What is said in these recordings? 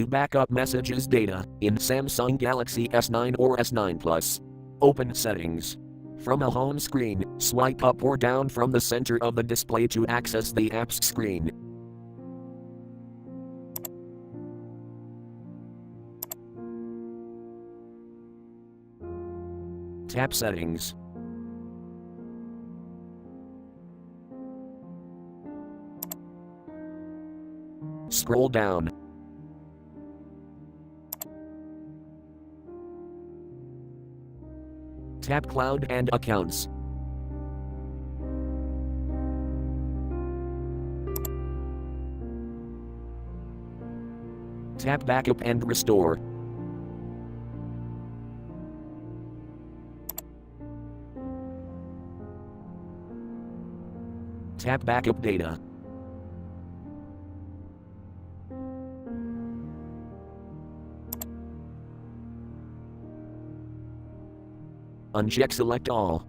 To back up messages data in Samsung Galaxy S9 or S9 Plus. Open Settings. From a home screen, swipe up or down from the center of the display to access the apps screen. Tap Settings. Scroll down. Tap Cloud and Accounts. Tap Backup and Restore. Tap Backup Data. Uncheck Select All.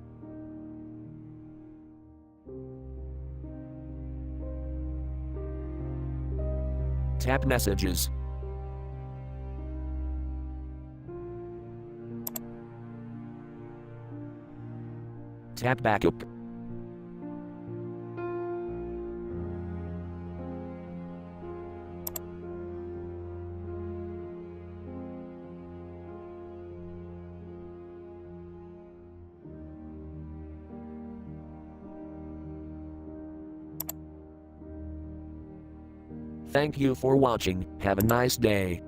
Tap Messages. Tap Backup. Thank you for watching. Have a nice day.